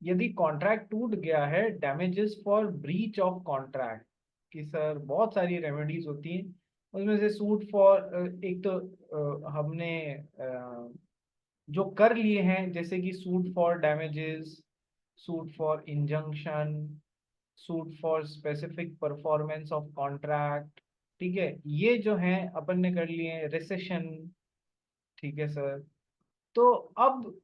यदि कॉन्ट्रैक्ट टूट गया है, damages for breach of contract कि सर बहुत सारी रेमेडीज होती हैं, उसमें से सूट फॉर एक तो हमने जो कर लिए हैं, जैसे कि suit for damages, suit for injunction, suit for specific performance of contract, ठीक है, ये जो है अपन ने कर लिए हैं, रिसेशन, ठीक है सर। तो अब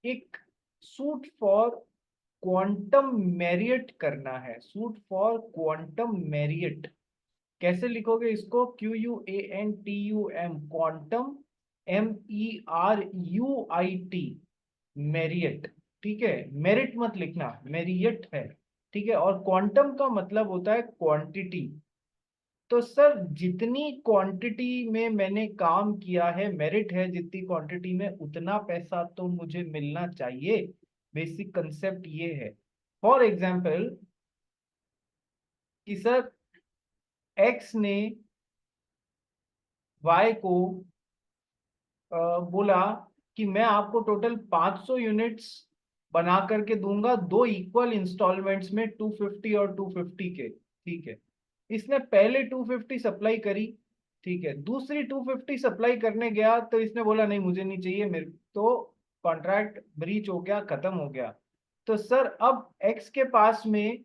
एक सूट फॉर क्वांटम मेरिट करना है, सूट फॉर क्वांटम मेरिट। कैसे लिखोगे इसको? QUANTUM, क्वांटम, MERUIT, मेरिट, ठीक है, मेरिट मत लिखना, मेरिट है, ठीक है। और क्वांटम का मतलब होता है क्वांटिटी। तो सर जितनी क्वांटिटी में मैंने काम किया है, मेरिट है जितनी क्वांटिटी में, उतना पैसा तो मुझे मिलना चाहिए। बेसिक कंसेप्ट ये है। फॉर एग्जाम्पल कि सर एक्स ने वाई को बोला कि मैं आपको टोटल 500 यूनिट्स बना करके दूंगा, दो इक्वल इंस्टॉलमेंट्स में, 250 और 250 के, ठीक है। इसने पहले 250 सप्लाई करी, ठीक है, दूसरी 250 सप्लाई करने गया तो इसने बोला नहीं मुझे नहीं चाहिए, मेरे तो कॉन्ट्रैक्ट ब्रीच हो गया, खत्म हो गया। तो सर अब एक्स के पास में,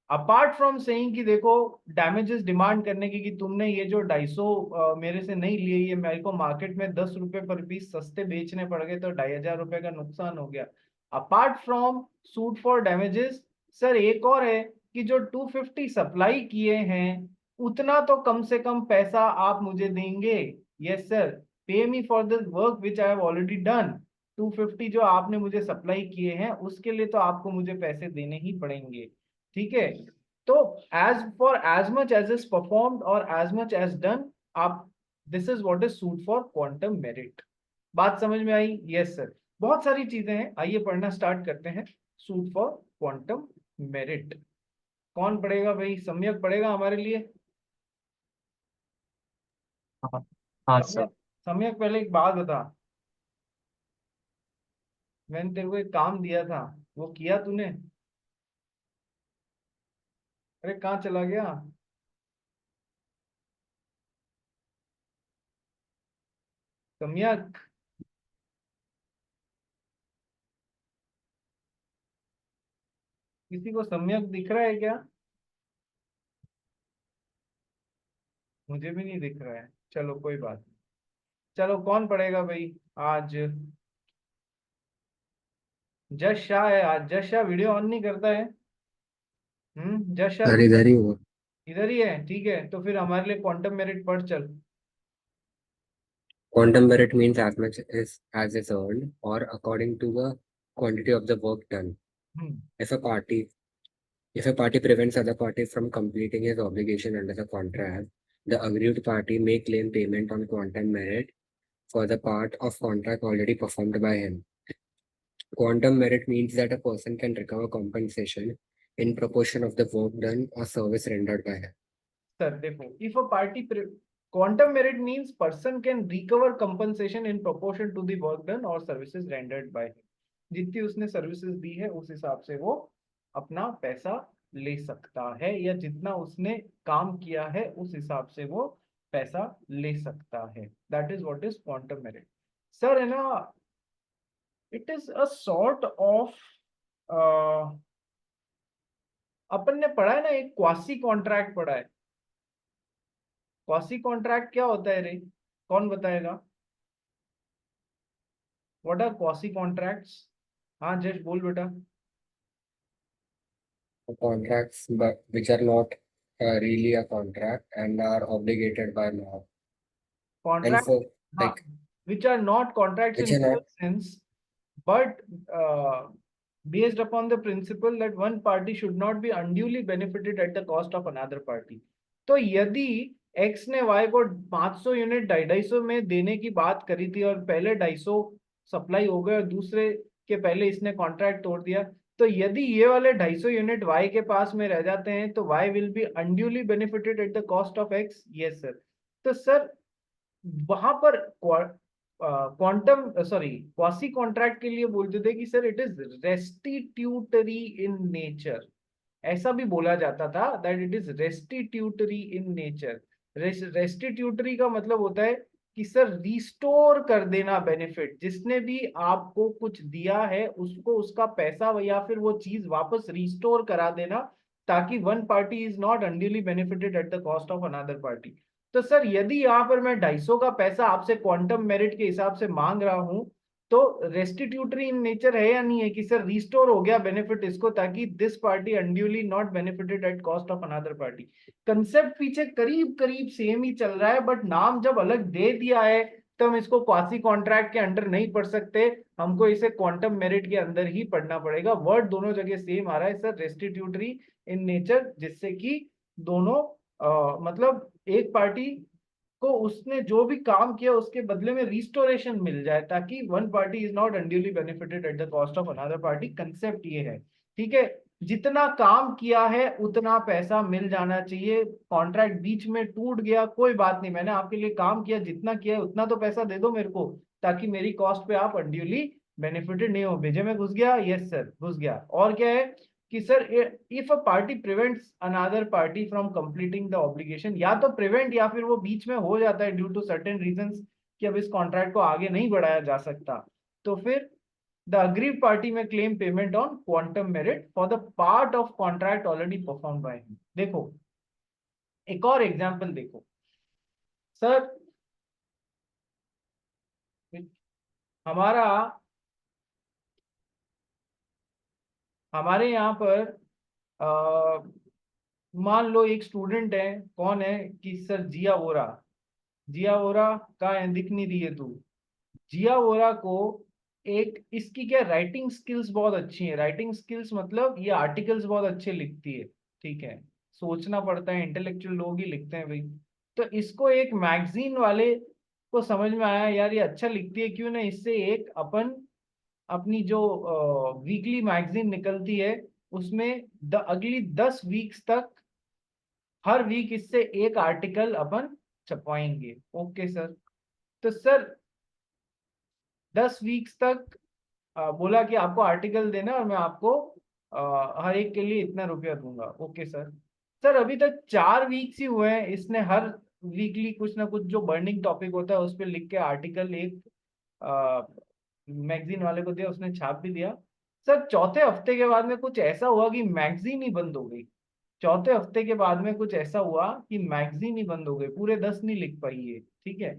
अपार्ट फ्रॉम सेइंग कि देखो डैमेजेस डिमांड करने की कि तुमने ये जो 250 मेरे से नहीं लिए, ये मेरे को मार्केट में 10 रुपए पर पीस सस्ते बेचने पड़ गए, तो 2500 रुपए का नुकसान हो गया। Apart from suit for damages, sir एक और है कि जो 250 सप्लाई किए हैं उतना तो कम से कम पैसा आप मुझे देंगे। यस सर, पे me for this work which I have already done. 250 जो आपने मुझे सप्लाई किए हैं उसके लिए तो आपको मुझे पैसे देने ही पड़ेंगे, ठीक है। तो as for as much as is performed और एज मच एज डन, आप, this is what is suit for quantum meruit. बात समझ में आई? Yes sir. बहुत सारी चीजें हैं, आइए पढ़ना स्टार्ट करते हैं। सूट फॉर क्वांटम मेरिट कौन पढ़ेगा भाई? सम्यक पढ़ेगा हमारे लिए। हाँ हाँ सर। सम्यक, सम्यक पहले एक बात बता, मैंने तेरे को एक काम दिया था, वो किया तूने? अरे कहाँ चला गया? सम्यक, किसी को सम्यक दिख रहा है क्या? मुझे भी नहीं दिख रहा है, चलो कोई बात नहीं। चलो कौन पढ़ेगा भाई आज? जश शाह है आज। जश शाह वीडियो ऑन नहीं करता है। जश शाह सर इधर ही हुआ। इधर ही है, ठीक है, तो फिर हमारे लिए क्वांटम मेरिट पढ़ चल। Quantum merit means as much as is earned or according to the quantity of the work done. Hmm If a party if a party prevents other party from completing his obligation under the contract, the aggrieved party may claim payment on quantum merit for the part of contract already performed by him. Quantum merit means that a person can recover compensation in proportion of the work done or service rendered by him. Sir देखो, if a party, quantum meruit means person can recover compensation in proportion to the work done और services rendered by him. जितनी उसने services दी है उस हिसाब से वो अपना पैसा ले सकता है, या जितना उसने काम किया है उस हिसाब से वो पैसा ले सकता है। That is what is quantum meruit. Sir है ना, it is a sort of, अपन ने पढ़ा है ना, एक क्वासी कॉन्ट्रैक्ट पढ़ा है। क्वासी कॉन्ट्रैक्ट क्या होता है रे? कौन बताएगा? What are quasi contracts? हाँ जश बोल बेटा। Contracts but which are not really a contract and are obligated by law. And contract, for हाँ, like which are not contracts which in are not legal sense, but based upon the principle that one party should not be unduly benefited at the cost of another party। तो यदि x ने Y को 500 unit 250 में देने की बात करी थी और पहले 250 सप्लाई हो गए और दूसरे के पहले इसने कॉन्ट्रैक्ट तोड़ दिया, तो यदि ये वाले 250 यूनिट वाई के पास में रह जाते हैं तो Y will be unduly benefited at the cost of X. Yes sir. तो सर वहां पर क्वांटम सॉरी क्वासी कॉन्ट्रैक्ट के लिए बोलते थे कि sir it is restitutory in nature, ऐसा भी बोला जाता था that it is restitutory in nature. Restitutory का मतलब होता है कि सर रिस्टोर कर देना बेनिफिट, जिसने भी आपको कुछ दिया है उसको उसका पैसा या फिर वो चीज वापस रिस्टोर करा देना, ताकि one party is not unduly benefited at the cost of another party. तो सर यदि यहाँ पर मैं 250 का पैसा आपसे क्वांटम मेरिट के हिसाब से मांग रहा हूं, तो रेस्टिट्यूटरी इन नेचर है या नहीं है कि सर रिस्टोर हो गया बेनिफिट इसको, ताकि this party unduly not benefited at cost of another party. Concept पीछे करीब करीब सेम ही चल रहा है, बट नाम जब अलग दे दिया है तो हम इसको क्वासी कॉन्ट्रैक्ट के अंडर नहीं पढ़ सकते, हमको इसे क्वांटम मेरिट के अंदर ही पढ़ना पड़ेगा। वर्ड दोनों जगह सेम आ रहा है सर, रेस्टिट्यूटरी इन नेचर, जिससे कि दोनों मतलब एक पार्टी को उसने जो भी काम किया उसके बदले में रिस्टोरेशन मिल जाए, ताकि one party is not unduly benefited at the cost of another party. Concept ये है, ठीक है। जितना काम किया है उतना पैसा मिल जाना चाहिए। कॉन्ट्रैक्ट बीच में टूट गया कोई बात नहीं, मैंने आपके लिए काम किया, जितना किया है उतना तो पैसा दे दो मेरे को, ताकि मेरी कॉस्ट पे आप अनड्यूली बेनिफिटेड नहीं हो। भेजे में घुस गया, यस सर घुस गया। और क्या है कि sir if a party prevents another party from completing the obligation, या तो प्रिवेंट या फिर वो बीच में हो जाता है ड्यू टू सर्टेन रीजंस कि अब इस कॉन्ट्रैक्ट को आगे नहीं बढ़ाया जा सकता, तो फिर द अग्रीड पार्टी में claim payment on quantum merit for the part of contract already perform by him. देखो एक और एग्जांपल देखो सर, हमारा हमारे यहाँ पर मान लो एक स्टूडेंट है, कौन है कि सर जिया वोरा। जिया वोरा का है, दिख नहीं रही है तू। जिया वोरा को एक इसकी क्या राइटिंग स्किल्स बहुत अच्छी है। राइटिंग स्किल्स मतलब ये आर्टिकल्स बहुत अच्छे लिखती है, ठीक है। सोचना पड़ता है, इंटेलेक्चुअल लोग ही लिखते हैं भाई। तो इसको एक मैगजीन वाले को समझ में आया यार ये अच्छा लिखती है, क्यों ना इससे एक अपन अपनी जो वीकली मैगजीन निकलती है उसमें अगली 10 वीक्स तक हर वीक इससे एक आर्टिकल अपन छपवाएंगे। Okay sir. तो सर 10 वीक्स तक बोला कि आपको आर्टिकल देना और मैं आपको हर एक के लिए इतना रुपया दूंगा। Okay sir. सर अभी तक 4 वीक्स ही हुए हैं, इसने हर वीकली कुछ ना कुछ जो बर्निंग टॉपिक होता है उस पर लिख के आर्टिकल एक मैगजीन वाले को दिया, उसने छाप भी दिया। सर चौथे हफ्ते के बाद में कुछ ऐसा हुआ कि मैगजीन ही बंद हो गई। चौथे हफ्ते के बाद में कुछ ऐसा हुआ कि मैगजीन ही बंद हो गई, पूरे 10 नहीं लिख पाई है, ठीक है।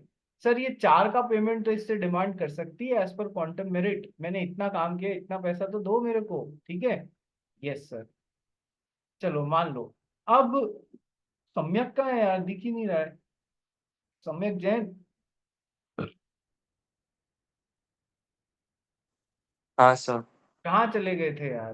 सर ये 4 का पेमेंट तो इससे डिमांड कर सकती है एज पर क्वांटम मेरिट, मैंने इतना काम किया इतना पैसा तो दो मेरे को, ठीक है। Yes sir. चलो मान लो। अब सम्यक का है यार, दिख ही नहीं रहा है। सम्यक जैन हाँ सर। कहाँ चले गए थे यार?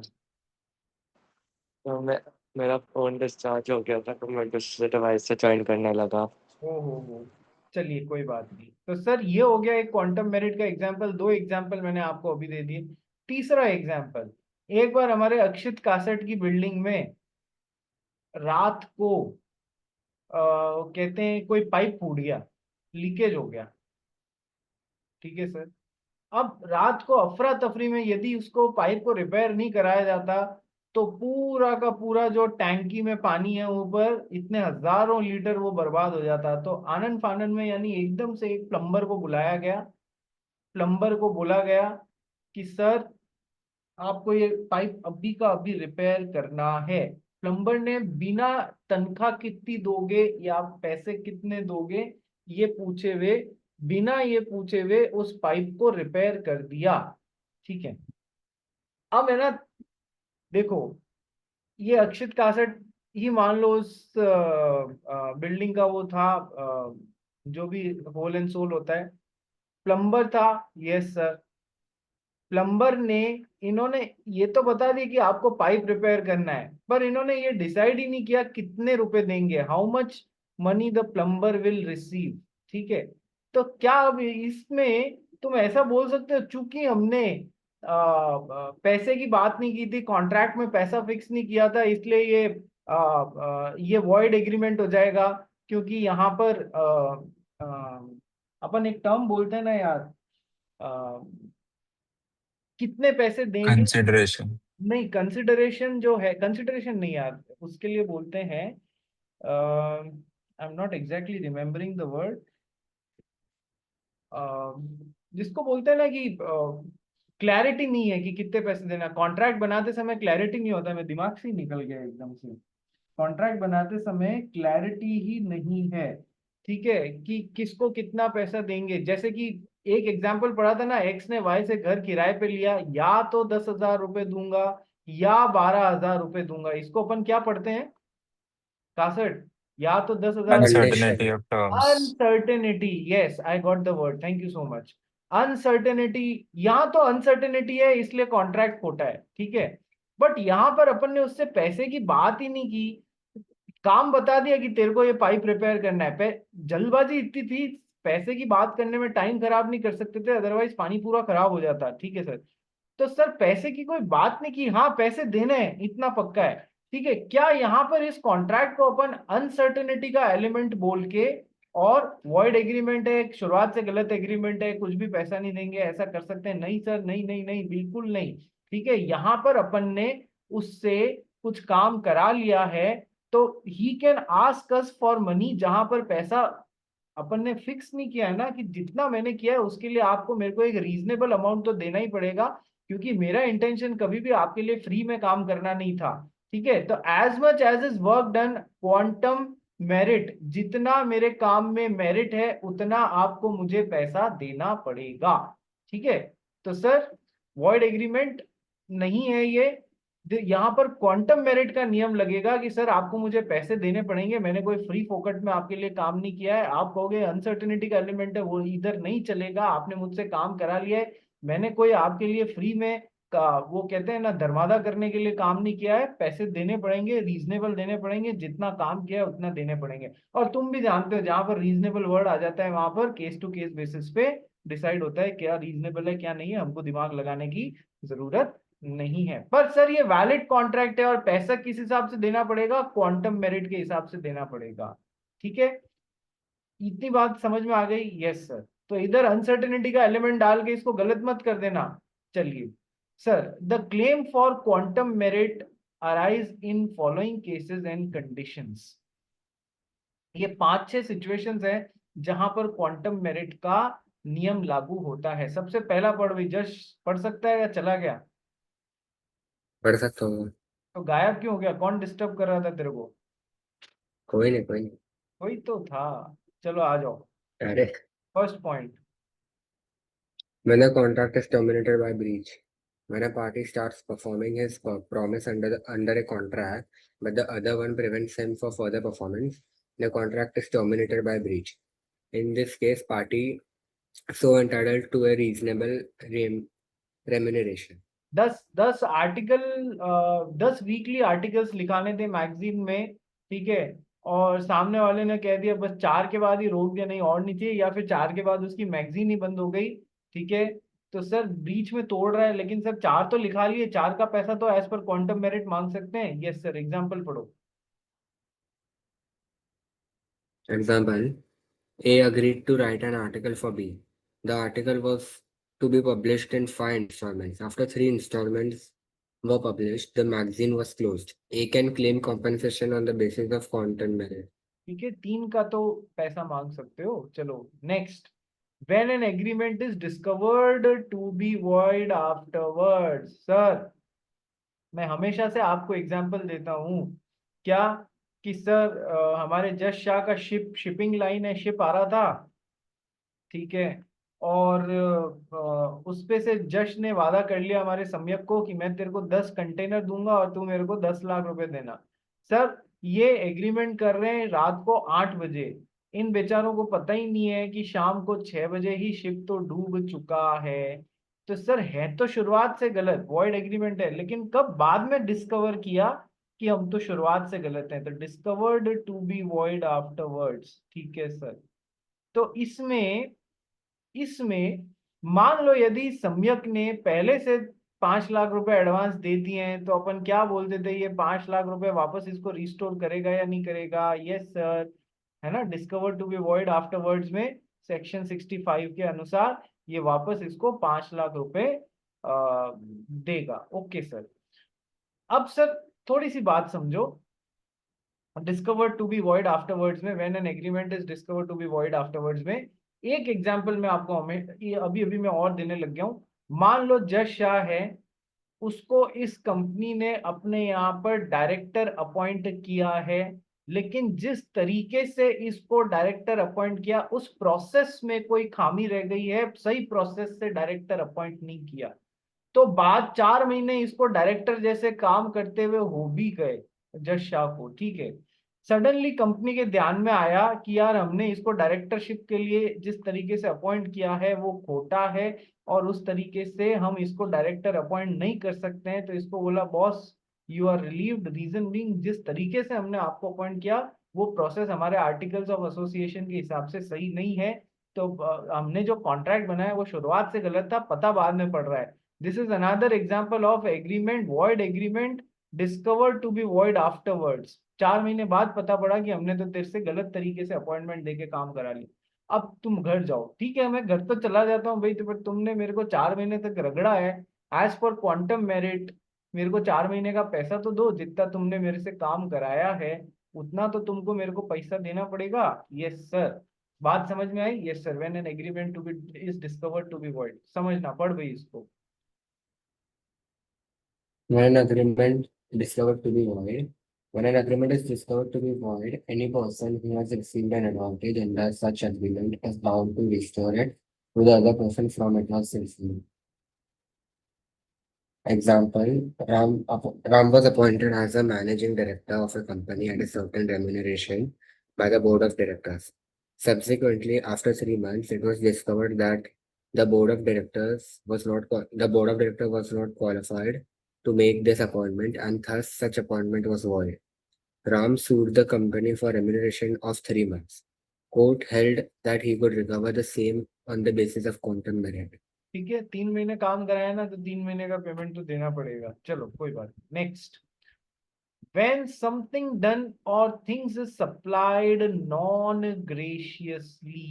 तो मेरा फोन डिस्चार्ज हो गया था तो मैं दूसरे डिवाइस से ज्वाइन करने लगा। हो चलिए कोई बात नहीं। तो सर ये हो गया एक क्वांटम मेरिट का एग्जांपल। 2 एग्जांपल मैंने आपको अभी दे दिए। तीसरा एग्जांपल, एक बार हमारे अक्षित कासट की बिल्डिंग में रात को कहते हैं कोई पाइप फूट गया, लीकेज हो गया, ठीक है सर। अब रात को अफरा तफरी में यदि उसको पाइप को रिपेयर नहीं कराया जाता तो पूरा का पूरा जो टैंकी में पानी है ऊपर इतने हजारों लीटर वो बर्बाद हो जाता। तो आनंद फानन में यानी एकदम से एक प्लम्बर को बुलाया गया। प्लम्बर को बोला गया कि सर आपको ये पाइप अभी का अभी रिपेयर करना है। प्लम्बर ने बिना तनख्वाह कितनी दोगे या पैसे कितने दोगे ये पूछे हुए, बिना ये पूछे हुए उस पाइप को रिपेयर कर दिया, ठीक है। अब है ना, देखो ये अक्षित कासट ही मान लो उस बिल्डिंग का वो था, जो भी होल एंड सोल होता है, प्लम्बर था। Yes sir. प्लम्बर ने, इन्होंने ये तो बता दिया कि आपको पाइप रिपेयर करना है, पर इन्होंने ये डिसाइड ही नहीं किया कितने रुपए देंगे, how much money the plumber will receive, ठीक है। तो क्या अब इसमें तुम ऐसा बोल सकते हो चूंकि हमने पैसे की बात नहीं की थी, कॉन्ट्रैक्ट में पैसा फिक्स नहीं किया था, इसलिए ये वॉइड एग्रीमेंट हो जाएगा। क्योंकि यहाँ पर अपन एक टर्म बोलते हैं ना यार, कितने पैसे देंगे, कंसिडरेशन। नहीं कंसिडरेशन जो है, कंसिडरेशन नहीं यार, उसके लिए बोलते हैं, I am not exactly remembering the word, जिसको बोलते हैं ना कि क्लैरिटी नहीं है कि कितने पैसे देना। कॉन्ट्रैक्ट बनाते समय क्लैरिटी नहीं होता, मैं दिमाग से ही निकल गया एकदम से। कॉन्ट्रैक्ट बनाते समय क्लैरिटी ही नहीं है, ठीक है, कि किसको कितना पैसा देंगे। जैसे कि एक एग्जांपल पढ़ा था ना, एक्स ने वाई से घर किराए पे लिया, या तो 10,000 रुपए दूंगा या 12,000 रुपए दूंगा। इसको अपन क्या पढ़ते हैं कासट, या तो 10,000 uncertainty Conditional. Of terms. Uncertainty, yes I got the word, thank you so much. Uncertainty, यहाँ तो अनसर्टेनिटी है इसलिए कॉन्ट्रैक्ट खोटा है, ठीक है। बट यहाँ पर अपन ने उससे पैसे की बात ही नहीं की, काम बता दिया कि तेरे को ये पाइप रिपेयर करना है। जल्दबाजी इतनी थी, पैसे की बात करने में टाइम खराब नहीं कर सकते थे, अदरवाइज पानी पूरा खराब हो जाता, ठीक है सर। तो सर पैसे की कोई बात नहीं की, हाँ पैसे देने हैं इतना पक्का है, ठीक है। क्या यहाँ पर इस कॉन्ट्रैक्ट को अपन अनसर्टेनिटी का एलिमेंट बोल के और वॉइड एग्रीमेंट है, शुरुआत से गलत एग्रीमेंट है, कुछ भी पैसा नहीं देंगे, ऐसा कर सकते हैं? नहीं सर, नहीं नहीं नहीं, बिल्कुल नहीं, ठीक है। यहाँ पर अपन ने उससे कुछ काम करा लिया है, तो ही can ask us for money, जहां पर पैसा अपन ने फिक्स नहीं किया है ना कि जितना मैंने किया है उसके लिए आपको मेरे को एक रीजनेबल अमाउंट तो देना ही पड़ेगा, क्योंकि मेरा इंटेंशन कभी भी आपके लिए फ्री में काम करना नहीं था, ठीक है। तो as much as is work done quantum meruit, जितना मेरे काम में मेरिट है उतना आपको मुझे पैसा देना पड़ेगा, ठीक है। तो सर वॉइड एग्रीमेंट नहीं है ये, यहाँ पर क्वांटम मेरिट का नियम लगेगा कि सर आपको मुझे पैसे देने पड़ेंगे, मैंने कोई फ्री फोकट में आपके लिए काम नहीं किया है। आप कहोगे अनसर्टेनिटी का एलिमेंट है, वो इधर नहीं चलेगा, आपने मुझसे काम करा लिया है, मैंने कोई आपके लिए फ्री में वो कहते हैं ना धर्मादा करने के लिए काम नहीं किया है, पैसे देने पड़ेंगे, रीजनेबल देने पड़ेंगे, जितना काम किया है उतना देने पड़ेंगे। और तुम भी जानते हो जहां पर रीजनेबल वर्ड आ जाता है वहां पर केस टू केस बेसिस पे डिसाइड होता है क्या रीजनेबल है क्या नहीं है, हमको दिमाग लगाने की जरूरत नहीं है। पर सर ये वैलिड कॉन्ट्रैक्ट है और पैसा किस हिसाब से देना पड़ेगा, क्वांटम मेरिट के हिसाब से देना पड़ेगा, ठीक है। इतनी बात समझ में आ गई? Yes sir. तो इधर अनसर्टेनिटी का एलिमेंट डाल के इसको गलत मत कर देना। चलिए sir, the claim for quantum merit arise in following cases and conditions. ये 5-6 सिचुएशंस हैं जहां पर क्वांटम मेरिट का नियम लागू होता है। सबसे पहला पढ़ भाई, जश पढ़ सकता है या चला गया? पढ़ सकता हूँ। तो गायब क्यों हो गया, कौन डिस्टर्ब कर रहा था तेरे को? कोई नहीं, कोई नहीं। कोई तो था। चलो आ जाओ, अरे, first point. when the contract is terminated by breach, when a party starts performing his promise under a contract, but the other one prevents him for further performance, the contract is terminated by breach. In this case, party so entitled to a reasonable remuneration. 10 article, 10 weekly articles लिखाने थे magazine में, ठीक है। और सामने वाले ने कह दिया बस 4 के बाद ही रोक दिया, नहीं और नहीं चाहिए, या फिर 4 के बाद उसकी मैगजीन ही बंद हो गई, ठीक है। तो सर बीच में तोड़ रहा है, लेकिन सर 4 तो लिखा लिए, 4 का पैसा तो एज पर क्वांटम मेरिट मांग सकते हैं। यस सर, एग्जाम्पल पढ़ो। Example, A agreed to write an article for B. The article was to be published in 5 installments. After 3 installments were published, the magazine was closed. A can claim compensation on the basis of quantum merit. ठीक है, 3 का तो पैसा मांग सकते हो। चलो next, when an agreement is discovered to be void afterwards। Sir मैं हमेशा से आपको एग्जांपल देता हूँ क्या, कि सर हमारे जश शाह का शिपिंग लाइन है, शिप आ रहा था, ठीक है। और उस पे से जश ने वादा कर लिया हमारे सम्यक को कि मैं तेरे को 10 कंटेनर दूंगा और तू मेरे को 10 लाख रुपए देना। सर ये एग्रीमेंट कर रहे हैं रात को 8 बजे, इन बेचारों को पता ही नहीं है कि शाम को 6 बजे ही शिप तो डूब चुका है। तो सर है तो शुरुआत से गलत, वॉइड एग्रीमेंट है, लेकिन कब बाद में डिस्कवर किया कि हम तो शुरुआत से गलत हैं, तो discovered to be void afterwards, ठीक है सर। तो इसमें इसमें मान लो यदि सम्यक ने पहले से 5 लाख रुपए एडवांस दे दिए हैं, तो अपन क्या बोल देते, ये 5 लाख रुपए वापस इसको रिस्टोर करेगा या नहीं करेगा? यस सर, है ना। Discover to be void afterwards में सेक्शन 65 के अनुसार ये वापस इसको 5 लाख रुपए देगा। Okay sir. अब सर थोड़ी सी बात समझो, discovered to be void afterwards में, when an agreement is discovered to be void afterwards में, एक एग्जांपल मैं आपको अभी अभी मैं और देने लग गया हूं। मान लो जश शाह है, उसको इस कंपनी ने अपने यहाँ पर डायरेक्टर अपॉइंट किया है, लेकिन जिस तरीके से इसको डायरेक्टर अपॉइंट किया उस प्रोसेस में कोई खामी रह गई है, सही प्रोसेस से डायरेक्टर अपॉइंट नहीं किया, तो बाद 4 महीने इसको डायरेक्टर जैसे काम करते हुए हो भी गए जज शाह को, ठीक है। सडनली कंपनी के ध्यान में आया कि यार हमने इसको डायरेक्टरशिप के लिए जिस तरीके से अपॉइंट किया है वो खोटा है, और उस तरीके से हम इसको डायरेक्टर अपॉइंट नहीं कर सकते हैं। तो इसको बोला boss you are relieved, reason being जिस तरीके से हमने आपको अपॉइंट किया वो प्रोसेस हमारे आर्टिकल्स ऑफ एसोसिएशन के हिसाब से सही नहीं है। तो हमने जो कॉन्ट्रैक्ट बनाया वो शुरुआत से गलत था, पता बाद में पड़ रहा है। This is another example of agreement, void agreement, discovered to be void afterwards. 4 महीने बाद पता पड़ा कि हमने तो तेरे से गलत तरीके से अपॉइंटमेंट देके काम करा लिया। अब तुम घर जाओ, ठीक है मैं घर तो चला जाता हूँ भाई, तो पर तुमने मेरे को 4 महीने तक रगड़ा है। एज पर क्वांटम मेरिट मेरे को 4 महीने का पैसा तो दो, जितना तुमने मेरे से काम कराया है उतना तो तुमको मेरे को पैसा देना पड़ेगा। Yes sir. बात समझ में आई? Yes sir. When an agreement to be is discovered to be void, समझना पड़ भाई इसको। When an agreement discovered to be void, when an agreement is discovered to be void, any person who has received an advantage under such agreement is bound to restore it to the other person from it was received. Example, Ram was appointed as a managing director of a company at a certain remuneration by the board of directors. Subsequently, after 3 months, it was discovered that the board of directors was not qualified to make this appointment, and thus such appointment was void. Ram sued the company for remuneration of 3 months. Court held that he could recover the same on the basis of quantum merit. ठीक है, 3 महीने काम कराया ना, तो 3 महीने का payment तो देना पड़ेगा। चलो कोई बात। Next, when something done or things is supplied non graciously,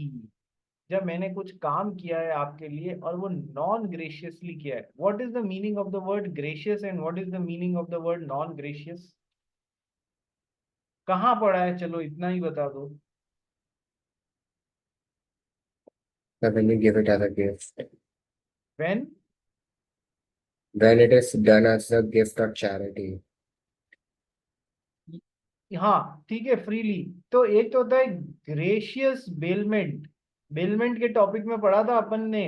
जब मैंने कुछ काम किया है आपके लिए और वो नॉन ग्रेशियसली किया है। What is the meaning of the word gracious and what is the meaning of the word non gracious? कहाँ पढ़ा है? चलो इतना ही बता दो। When you give it as a gift. when When it is done as a gift or charity. हाँ ठीक है, फ्रीली। तो एक तो होता है ग्रेशियस बेलमेंट, बेलमेंट के टॉपिक में पढ़ा था अपन ने,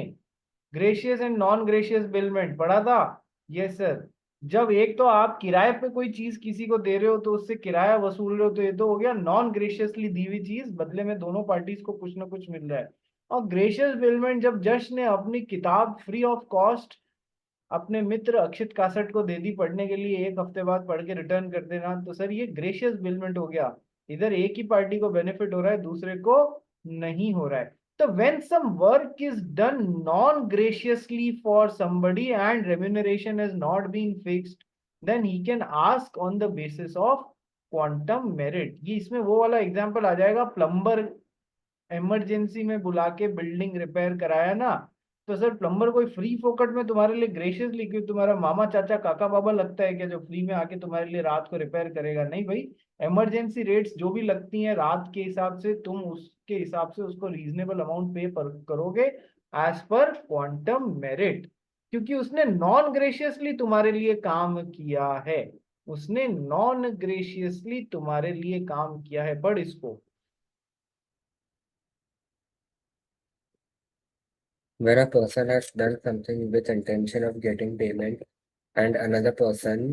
gracious and non gracious bailment पढ़ा था। Yes sir. जब एक तो आप किराए पे कोई चीज किसी को दे रहे हो तो उससे किराया वसूल रहे हो, तो ये तो हो गया नॉन ग्रेशियसली दी हुई चीज, बदले में दोनों पार्टीज को कुछ ना कुछ मिल रहा है। और ग्रेशियस बेलमेंट जब जश ने अपनी किताब फ्री ऑफ कॉस्ट अपने मित्र अक्षित कासट को दे दी पढ़ने के लिए, 1 हफ्ते बाद पढ़ के रिटर्न कर देना, तो सर ये ग्रेशियस बिलमेंट हो गया। इधर एक ही पार्टी को बेनिफिट हो रहा है, दूसरे को नहीं हो रहा है। तो when some work is done non graciously for somebody and remuneration is not been fixed, then he can ask on the basis of quantum meruit. ये इसमें वो वाला एग्जांपल आ जाएगा, प्लम्बर इमरजेंसी में बुला के बिल्डिंग रिपेयर कराया ना, तो सर प्लम्बर कोई फ्री फोकट में तुम्हारे लिए ग्रेशियसली, क्यों तुम्हारा मामा चाचा काका बाबा लगता है क्या जो फ्री में आके तुम्हारे लिए रात को रिपेयर करेगा? नहीं भाई, इमरजेंसी रेट्स जो भी लगती हैं रात के हिसाब से, तुम उसके हिसाब से उसको रीजनेबल अमाउंट पे करोगे एज पर क्वांटम मेरिट, क्योंकि उसने नॉन ग्रेशियसली तुम्हारे लिए काम किया है, उसने नॉन ग्रेशियसली तुम्हारे लिए काम किया है। पढ़ इसको। Where a person has done something with intention of getting payment and other person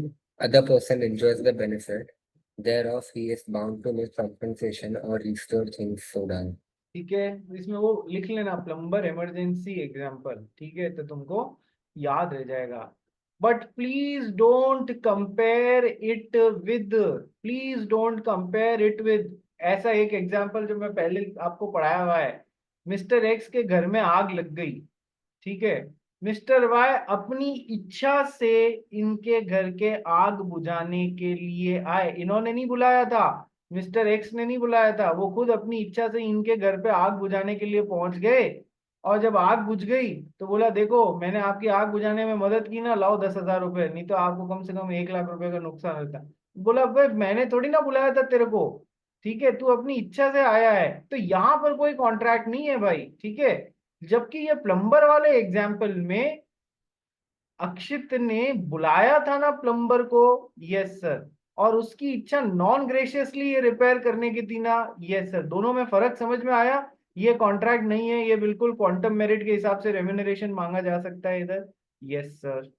enjoys the benefit thereof, he is bound to make compensation or restore things so done. ठीक है, इसमें वो लिख लेना, प्लम्बर इमरजेंसी एग्जाम्पल, ठीक है, तो तुमको याद रह जाएगा। But please don't compare it with, please don't compare it with, ऐसा एक एग्जाम्पल जो मैं पहले आपको पढ़ाया हुआ है। मिस्टर एक्स के घर में आग लग गई, ठीक है, मिस्टर वाई अपनी इच्छा से इनके घर के आग बुझाने के लिए आए, इन्होंने नहीं बुलाया था, मिस्टर एक्स ने नहीं बुलाया था, वो खुद अपनी इच्छा से इनके घर पे आग बुझाने के लिए पहुंच गए। और जब आग बुझ गई तो बोला देखो मैंने आपकी आग बुझाने में मदद की ना, लाओ 10,000 रुपए, नहीं तो आपको कम से कम 1 लाख रुपए का नुकसान होता। बोला भाई मैंने थोड़ी ना बुलाया था तेरे को, ठीक है, तू अपनी इच्छा से आया है, तो यहाँ पर कोई कॉन्ट्रैक्ट नहीं है भाई, ठीक है। जबकि ये प्लम्बर वाले एग्जाम्पल में अक्षित ने बुलाया था ना प्लम्बर को, यस सर, और उसकी इच्छा नॉन ग्रेशियसली ये रिपेयर करने की थी ना, यस सर। दोनों में फर्क समझ में आया? ये कॉन्ट्रैक्ट नहीं है, ये बिल्कुल क्वांटम मेरिट के हिसाब से रेम्यूनरेशन मांगा जा सकता है इधर, यस सर।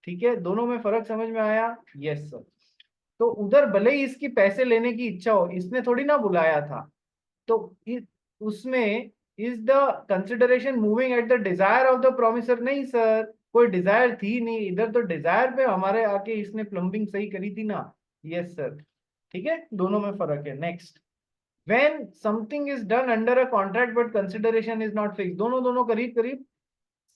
ठीक है, दोनों में फर्क समझ में आया? Yes sir. तो उधर भले ही इसकी पैसे लेने की इच्छा हो, इसने थोड़ी ना बुलाया था, तो उसमें is the consideration moving at the desire of the promisor? नहीं सर, कोई डिजायर थी नहीं इधर, तो डिजायर पे हमारे आके इसने प्लम्बिंग सही करी थी ना, यस सर। ठीक है, दोनों में फर्क है। Next, when something is done under a contract but consideration is not fix, दोनों दोनों करीब करीब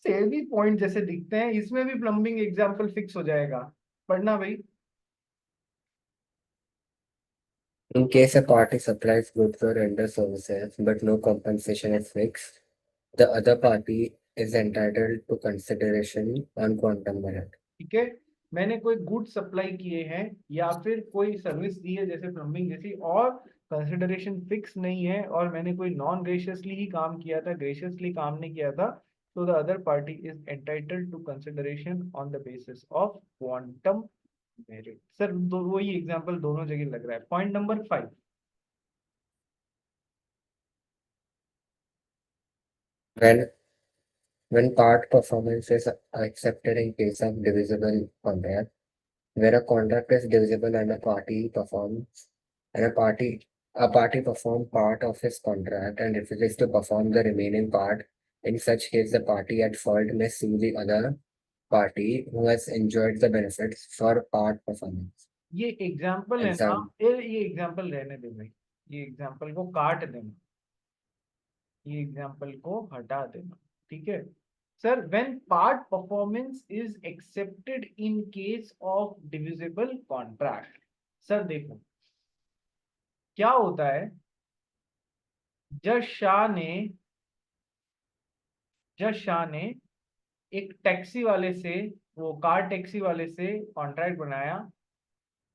सेम ही पॉइंट जैसे दिखते हैं, इसमें भी प्लम्बिंग एग्जाम्पल फिक्स हो जाएगा। पढ़ना भाई। In case a party supplies goods or renders services, but no compensation is fixed, the other party is entitled to consideration on quantum merit. ठीक है, मैंने कोई गुड सप्लाई किए हैं या फिर कोई सर्विस दी है जैसे प्लम्बिंग जैसी, और कंसिडरेशन फिक्स नहीं है, और मैंने कोई नॉन ग्रेशियसली ही काम किया था, ग्रेशियसली काम नहीं किया था, तो the other party is entitled to consideration on the basis of quantum meruit. Sir वही एग्जांपल दोनों जगह लग रहा है। Point number 5, When when part performance is accepted in case of divisible contract, where a contract is divisible and a party perform part of his contract and refuses to perform the remaining part. In such case, the party at fault may sue the other party who has enjoyed the benefits for part performance. ये example है ना, Exam ये example रहने दे भाई, ये example को काट देना, ये एग्जाम्पल को हटा देना, ठीक है। Sir when part performance is accepted in case of divisible contract, sir देखो क्या होता है, जज शाह ने जज शाह ने एक टैक्सी वाले से, वो कार टैक्सी वाले से कॉन्ट्रैक्ट बनाया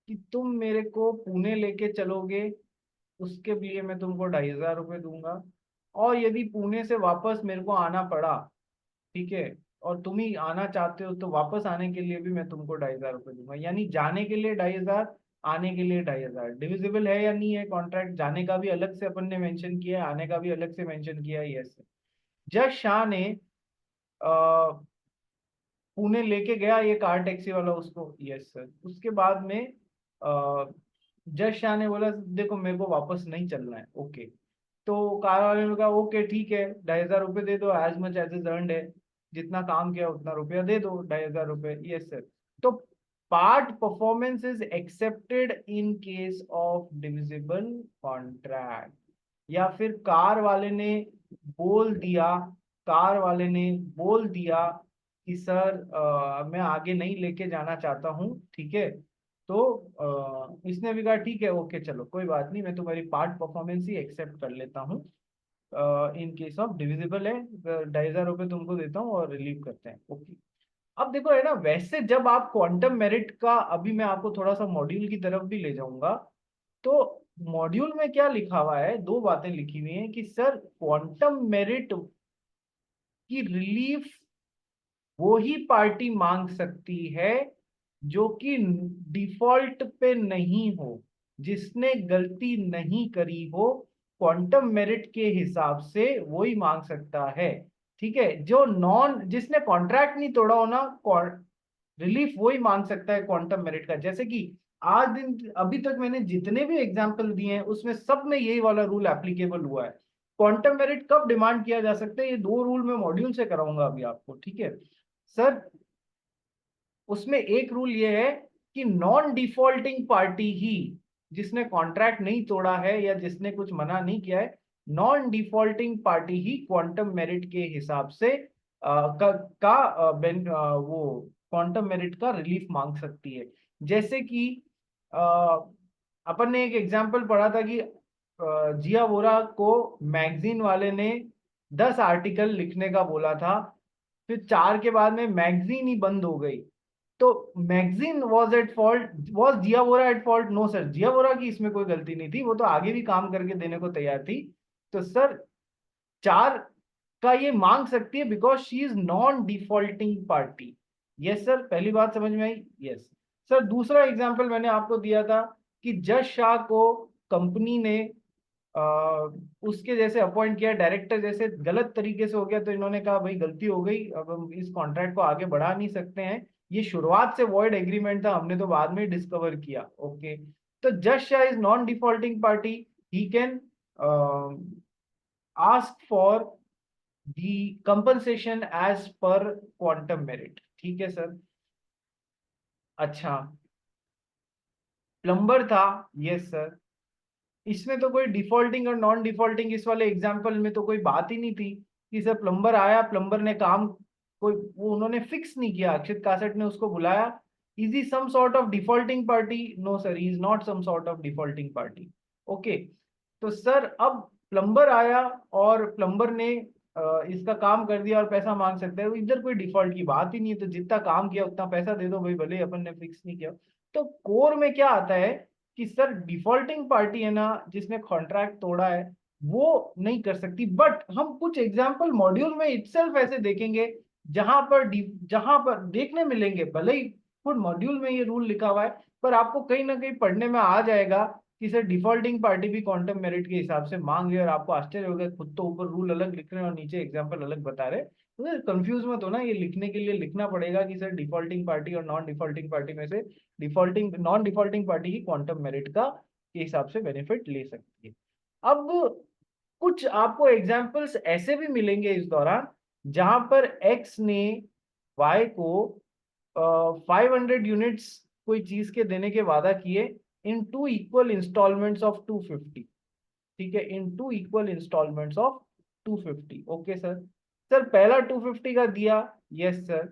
कि तुम मेरे को पुणे लेके चलोगे, उसके लिए मैं तुमको 2,500 रुपये दूंगा, और यदि पुणे से वापस मेरे को आना पड़ा, ठीक है, और तुम ही आना चाहते हो, तो वापस आने के लिए भी मैं तुमको 2,500 रुपये दूंगा, यानी जाने के लिए 2,500, आने के लिए 2,500। डिविजिबल है या नहीं है कॉन्ट्रैक्ट? जाने का भी अलग से अपन ने मेंशन किया है, आने का भी अलग से मेंशन किया है, यस। जज शाह ने पुणे लेके गया ये कार टैक्सी वाला उसको, यस सर। उसके बाद में जज शाह ने बोला देखो मेरे को वापस नहीं चलना है, ओके। तो कार वाले ने कहा ओके ठीक है, 2,500 रुपये दे दो, as much as is earned है, जितना काम किया उतना रुपया दे दो, 2,500 रुपये, यस सर। तो part performance is accepted in case of divisible contract. या फिर कार वाले ने बोल दिया कि सर मैं आगे नहीं लेके जाना चाहता हूँ, ठीक है, तो इसने भी कहा ठीक है ओके चलो कोई बात नहीं, मैं तुम्हारी पार्ट परफॉर्मेंस ही एक्सेप्ट कर लेता हूँ, इन केस ऑफ डिविजिबल है, 2,500 रुपये तुमको देता हूँ और रिलीव करते हैं, ओके। अब देखो है ना, वैसे जब आप क्वांटम मेरिट का, अभी मैं आपको थोड़ा सा मॉड्यूल की तरफ भी ले जाऊंगा, तो मॉड्यूल में क्या लिखा हुआ है, दो बातें लिखी हुई हैं कि सर क्वांटम मेरिट की रिलीफ वो ही पार्टी मांग सकती है जो कि डिफॉल्ट पे नहीं हो, जिसने गलती नहीं करी हो, क्वांटम मेरिट के हिसाब से वही मांग सकता है, ठीक है। जिसने कॉन्ट्रैक्ट नहीं तोड़ा हो ना, रिलीफ वही मांग सकता है क्वांटम मेरिट का। जैसे कि आज दिन अभी तक मैंने जितने भी एग्जाम्पल दिए हैं उसमें सब में यही वाला रूल एप्लीकेबल हुआ है। क्वांटम मेरिट कब डिमांड किया जा सकता है, ये दो रूल मैं मॉड्यूल से कराऊंगा अभी आपको, ठीक है सर। उसमें एक रूल ये है कि नॉन डिफॉल्टिंग पार्टी ही, जिसने कॉन्ट्रैक्ट नहीं तोड़ा है या जिसने कुछ मना नहीं किया है, नॉन डिफॉल्टिंग पार्टी ही क्वांटम मेरिट के हिसाब से वो क्वांटम मेरिट का रिलीफ मांग सकती है। जैसे कि अ, अपन ने एक एग्जांपल पढ़ा था कि जिया वोरा को मैगजीन वाले ने 10 आर्टिकल लिखने का बोला था, फिर 4 के बाद में मैगजीन ही बंद हो गई। तो magazine was at fault, was Zia Bora at fault? No sir, Zia Bora की इसमें कोई गलती नहीं थी, वो तो आगे भी काम करके देने को तैयार थी। तो सर 4 का ये मांग सकती है because she is non defaulting party. Yes sir, पहली बात समझ में आई? Yes sir. दूसरा एग्जांपल मैंने आपको दिया था कि जज शाह को कंपनी ने उसके जैसे अपॉइंट किया, डायरेक्टर जैसे गलत तरीके से हो गया, तो इन्होंने कहा भाई गलती हो गई, अब हम इस कॉन्ट्रैक्ट को आगे बढ़ा नहीं सकते हैं। ये शुरुआत से वॉइड एग्रीमेंट था, हमने तो बाद में डिस्कवर किया। ओके, तो जज Shah is non defaulting party, he can ask for the compensation as per quantum meruit. ठीक है सर। अच्छा, प्लम्बर था। यस सर, इसमें तो कोई डिफॉल्टिंग और नॉन डिफॉल्टिंग, इस वाले एग्जाम्पल में तो कोई बात ही नहीं थी कि सर प्लम्बर आया, प्लम्बर ने काम कोई वो उन्होंने फिक्स नहीं किया, अक्षित कासट ने उसको बुलाया। Is he some sort of defaulting party? No sir, he is not some sort of defaulting party. Okay, तो सर अब प्लम्बर आया और प्लम्बर ने इसका काम कर दिया और पैसा मांग सकता है, इधर कोई डिफॉल्ट की बात ही नहीं है। तो जितना काम किया उतना पैसा दे दो भाई, भले ही अपन ने फिक्स नहीं किया। तो कोर में क्या आता है कि सर डिफॉल्टिंग पार्टी है ना, जिसने कॉन्ट्रैक्ट तोड़ा है, वो नहीं कर सकती। बट हम कुछ एग्जाम्पल मॉड्यूल में इटसेल्फ ऐसे देखेंगे जहां पर देखने मिलेंगे, भले ही खुद मॉड्यूल में ये रूल लिखा हुआ है, पर आपको कहीं ना कहीं पढ़ने में आ जाएगा कि सर डिफॉल्टिंग पार्टी भी क्वांटम मेरिट के हिसाब से मांग रही है, और आपको आश्चर्य होगा, खुद तो ऊपर रूल अलग लिख रहे हैं और नीचे एग्जाम्पल अलग बता रहे हैं। तो कंफ्यूज मत हो ना, ये लिखने के लिए लिखना पड़ेगा कि सर डिफॉल्टिंग पार्टी और नॉन डिफॉल्टिंग पार्टी में से डिफॉल्टिंग नॉन डिफॉल्टिंग पार्टी ही क्वांटम मेरिट का के हिसाब से बेनिफिट ले सकती है। अब कुछ आपको एग्जाम्पल्स ऐसे भी मिलेंगे इस दौरान जहां पर एक्स ने वाई को 500 यूनिट्स कोई चीज के देने के वादा किए इन 2 इक्वल इंस्टॉलमेंट्स ऑफ 250। ठीक है, in 2 equal installments of 250। Okay sir. Sir पहला 250 का दिया। Yes sir.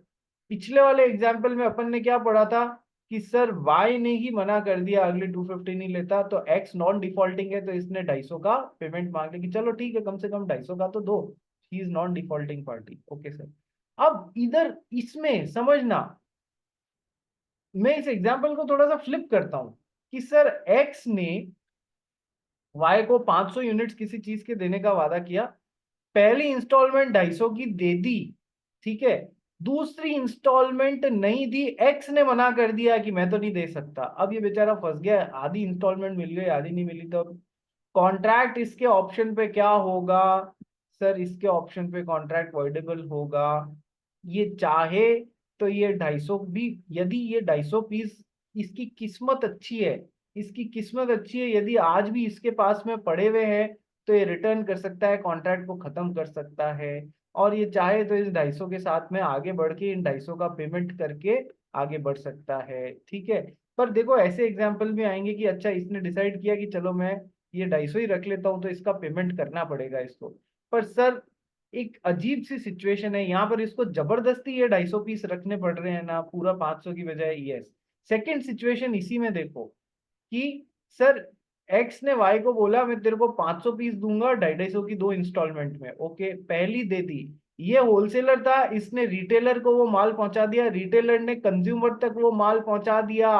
पिछले वाले एग्जाम्पल में अपन ने क्या पढ़ा था कि सर वाई ने ही मना कर दिया, अगले 250 नहीं लेता, तो एक्स नॉन डिफॉल्टिंग है, तो इसने 250 का पेमेंट मांग लिया कि चलो ठीक है, कम से कम 250 का तो दो, he is non defaulting party. Okay sir. अब इधर इसमें समझना, मैं इस एग्जाम्पल को थोड़ा सा फ्लिप करता हूं कि सर एक्स ने वाई को 500 यूनिट्स किसी चीज के देने का वादा किया, पहली इंस्टॉलमेंट 250 की दे दी। ठीक है, दूसरी इंस्टॉलमेंट नहीं दी, एक्स ने मना कर दिया कि मैं तो नहीं दे सकता। अब ये बेचारा फंस गया, आधी इंस्टॉलमेंट मिल गई, आधी नहीं मिली। तो कॉन्ट्रैक्ट इसके ऑप्शन पे क्या होगा? सर इसके ऑप्शन पे कॉन्ट्रैक्ट वॉइडेबल होगा। ये चाहे तो ये 250 भी, यदि ये 250 पीस, इसकी किस्मत अच्छी है, इसकी किस्मत अच्छी है, यदि आज भी इसके पास में पड़े हुए हैं, तो ये रिटर्न कर सकता है, कॉन्ट्रैक्ट को खत्म कर सकता है। और ये चाहे तो इस 250 के साथ में आगे बढ़ के इन 250 का पेमेंट करके आगे बढ़ सकता है। ठीक है, पर देखो ऐसे एग्जाम्पल भी आएंगे कि अच्छा इसने डिसाइड किया कि चलो मैं ये 250 ही रख लेता हूँ, तो इसका पेमेंट करना पड़ेगा इसको। पर सर एक अजीब सी सिचुएशन है यहाँ पर, इसको जबरदस्ती ये 250 पीस रखने पड़ रहे हैं ना, पूरा 500 की बजाय। यस। सेकेंड सिचुएशन इसी में देखो कि सर एक्स ने वाई को बोला मैं तेरे को 500 पीस दूंगा 250 की 2 इंस्टॉलमेंट में। ओके, पहली दे दी, ये होलसेलर था, इसने रिटेलर को वो माल पहुंचा दिया, रिटेलर ने कंज्यूमर तक वो माल पहुंचा दिया।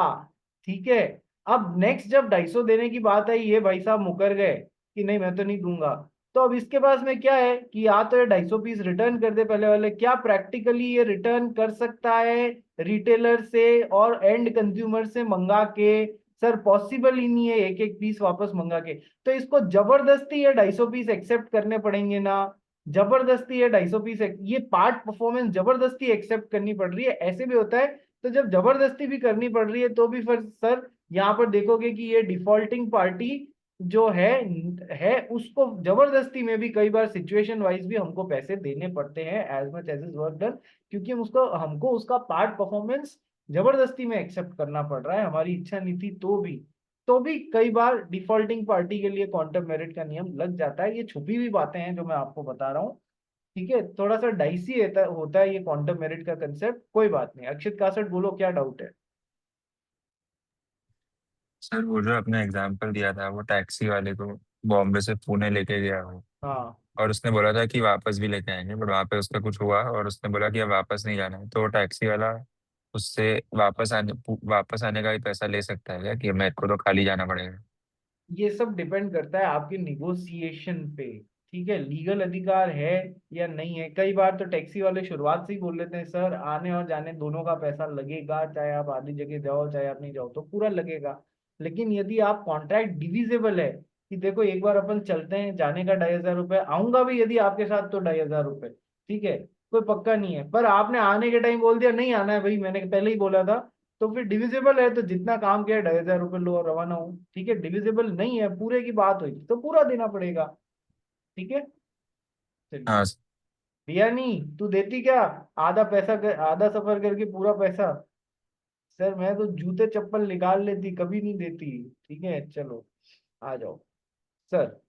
ठीक है, अब नेक्स्ट जब 250 देने की बात आई, ये भाई साहब मुकर गए कि नहीं मैं तो नहीं दूंगा। तो अब इसके पास में क्या है कि या तो ये 250 पीस रिटर्न कर दे पहले वाले, क्या प्रैक्टिकली ये रिटर्न कर सकता है रिटेलर से और एंड कंज्यूमर से मंगा के? सर पॉसिबल ही नहीं है एक एक पीस वापस मंगा के। तो इसको जबरदस्ती ये 250 पीस एक्सेप्ट करने पड़ेंगे ना, जबरदस्ती ये 250 पीस, ये पार्ट परफॉर्मेंस जबरदस्ती एक्सेप्ट करनी पड़ रही है, ऐसे भी होता है। तो जब जबरदस्ती भी करनी पड़ रही है तो भी फिर सर यहाँ पर देखोगे कि ये डिफॉल्टिंग पार्टी जो है उसको जबरदस्ती में भी कई बार सिचुएशन वाइज भी हमको पैसे देने पड़ते हैं, as much as is work done, क्योंकि हमको उसका पार्ट परफॉर्मेंस जबरदस्ती में एक्सेप्ट करना पड़ रहा है, हमारी इच्छा नहीं थी तो भी कई बार डिफॉल्टिंग पार्टी के लिए क्वांटम मेरिट का नियम लग जाता है। ये छुपी हुई बातें हैं जो मैं आपको बता रहा हूँ। ठीक है, थोड़ा सा डाइसी होता है ये क्वांटम मेरिट का कंसेप्ट, कोई बात नहीं। अक्षित कासट बोलो, क्या डाउट है? सर वो जो आपने एग्जाम्पल दिया था वो टैक्सी वाले को बॉम्बे से पुणे लेके गया हो, हाँ और उसने बोला था कि वापस भी लेके आएंगे, बट वहां पे उसका कुछ हुआ और उसने बोला कि अब वापस नहीं जाना है, तो वो टैक्सी वाला उससे वापस आने का भी पैसा ले सकता है क्या, कि मेरे को तो खाली जाना पड़ेगा? ये सब डिपेंड करता है आपके निगोशिएशन पे। ठीक है, लीगल अधिकार है या नहीं है। कई बार तो टैक्सी वाले शुरुआत से ही बोल लेते हैं सर आने और जाने दोनों का पैसा लगेगा, चाहे आप आधी जगह जाओ चाहे आप नहीं जाओ तो पूरा लगेगा। लेकिन यदि आप कॉन्ट्रैक्ट डिविजिबल है कि देखो एक बार अपन चलते हैं, जाने का 2,500 रुपये, आऊंगा भी यदि आपके साथ तो 2,500 रुपये, ठीक है, कोई पक्का नहीं है, पर आपने आने के टाइम बोल दिया नहीं आना है भाई, मैंने पहले ही बोला था, तो फिर डिविजिबल है तो जितना काम किया 2,500 रुपये लो और रवाना हो। ठीक है, डिविजिबल नहीं है, पूरे की बात हुई तो पूरा देना पड़ेगा। ठीक है, चलिए। हाँ। दिया नहीं तू देती क्या? आधा सफर करके पूरा पैसा? सर मैं तो जूते चप्पल निकाल लेती, कभी नहीं देती। ठीक है चलो, आ जाओ। सर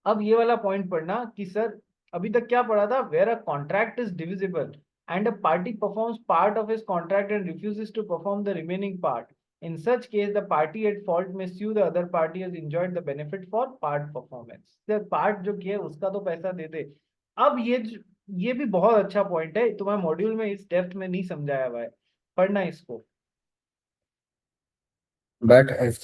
अब ये वाला पॉइंट पढ़ना कि सर अभी तक क्या पढ़ा था, where a contract is divisible and a party performs part of his contract and refuses to perform the remaining part. In such case, the party at fault may sue the other party has enjoyed the benefit for part performance. The part जो किया उसका तो पैसा दे दे। अब ये भी बहुत अच्छा पॉइंट है, तुम्हारे मॉड्यूल में इस डेप्थ में नहीं समझाया हुआ है, पढ़ना इसको। But if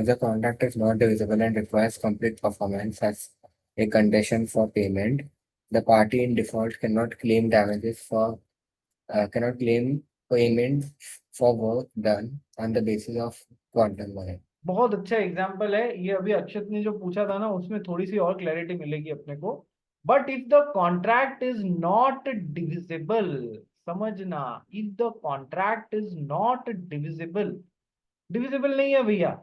the contract is not divisible and requires complete performance as a condition for payment, the party in default cannot claim payment for work done on the basis of quantum merit. बहुत अच्छा example है ये, अभी अक्षत ने जो पूछा था ना उसमें थोड़ी सी और क्लैरिटी मिलेगी अपने को। But if the contract is not divisible, समझना, if the contract is not divisible, divisible नहीं है भैया,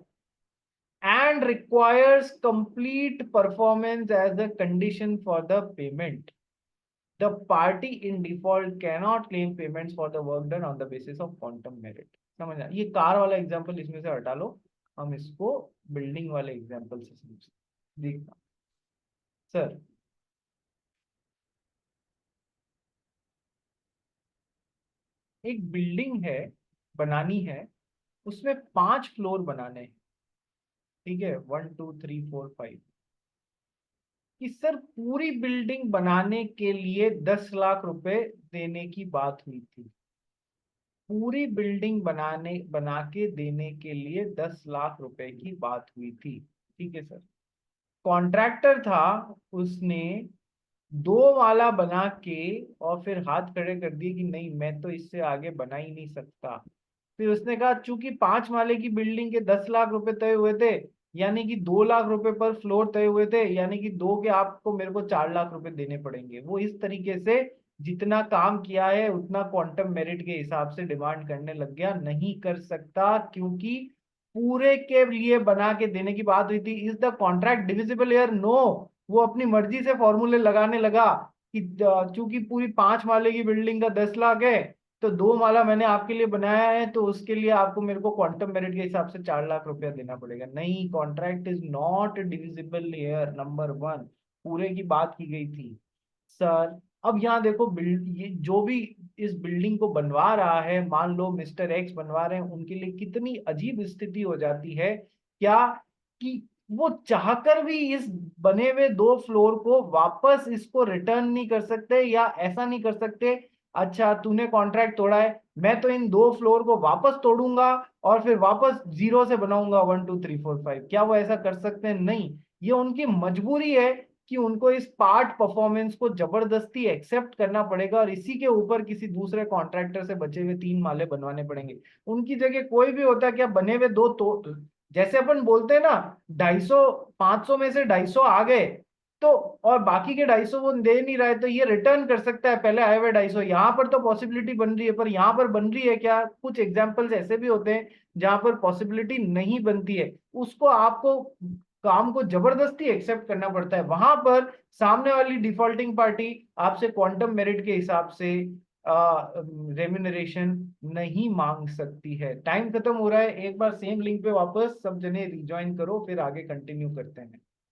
and requires complete performance as a condition for the payment, the party in default cannot claim payments for the work done on the basis of quantum merit। समझना, ये car वाला example इसमें से हटा लो, हम इसको बिल्डिंग वाले एग्जांपल से समझ देखना। सर एक बिल्डिंग है, बनानी है, उसमें 5 फ्लोर बनाने हैं। ठीक है, 1 2 3 4 5। कि सर पूरी बिल्डिंग बनाने के लिए 10 लाख रुपए देने की बात हुई थी। पूरी बिल्डिंग बना के देने के लिए 10 लाख रुपए की बात हुई थी। ठीक है सर, कॉन्ट्रैक्टर था, उसने 2 माला बना के और फिर हाथ खड़े कर दिए कि नहीं मैं तो इससे आगे बना ही नहीं सकता। फिर उसने कहा चूंकि 5 माले की बिल्डिंग के 10 लाख रुपए तय हुए थे, यानी कि 2 लाख रुपए पर फ्लोर तय हुए थे, यानी कि दो के आपको मेरे को 4 लाख रुपए देने पड़ेंगे। वो इस तरीके से जितना काम किया है उतना क्वांटम मेरिट के हिसाब से डिमांड करने लग गया। नहीं कर सकता क्योंकि पूरे के लिए बना के देने की बात हुई थी। Is the contract divisible here? No. वो अपनी मर्जी से फॉर्मूले लगाने लगा कि चूंकि पूरी 5 माले की बिल्डिंग का 10 लाख है तो 2 माला मैंने आपके लिए बनाया है तो उसके लिए आपको मेरे को क्वांटम मेरिट के हिसाब से 4 लाख रुपया देना पड़ेगा। नहीं, contract is not divisible here, number 1। पूरे की बात की गई थी सर। अब यहाँ देखो, ये जो भी इस बिल्डिंग को बनवा रहा है, मान लो मिस्टर एक्स बनवा रहे हैं, उनके लिए कितनी अजीब स्थिति हो जाती है क्या, कि वो चाहकर भी इस बने हुए 2 फ्लोर को वापस इसको रिटर्न नहीं कर सकते, या ऐसा नहीं कर सकते अच्छा तूने कॉन्ट्रैक्ट तोड़ा है, मैं तो इन 2 फ्लोर को वापस तोड़ूंगा और फिर वापस जीरो से बनाऊंगा 1 2 3 4 5। क्या वो ऐसा कर सकते हैं? नहीं, ये उनकी मजबूरी है कि उनको इस पार्ट परफॉर्मेंस को जबरदस्ती एक्सेप्ट करना पड़ेगा और इसी के ऊपर किसी दूसरे कॉन्ट्रैक्टर से बचे हुए 3 माले बनवाने पड़ेंगे। उनकी जगह कोई भी होता क्या, बने हुए दो तो जैसे अपन बोलते हैं ना 250 500 में से 250 आ गए तो, और बाकी के 250 वो दे नहीं रहा है तो ये रिटर्न कर सकता है पहले आए हुए 250। यहाँ पर तो पॉसिबिलिटी बन रही है, पर यहाँ पर बन रही है क्या, कुछ एग्जाम्पल्स ऐसे भी होते हैं जहां पर पॉसिबिलिटी नहीं बनती है, उसको आपको काम को जबरदस्ती एक्सेप्ट करना पड़ता है। वहां पर सामने वाली डिफॉल्टिंग पार्टी आपसे क्वांटम मेरिट के हिसाब से रेम्यूनरेशन नहीं मांग सकती है। टाइम खत्म हो रहा है, एक बार सेम लिंक पे वापस सब जने रिज्वाइन करो, फिर आगे कंटिन्यू करते हैं।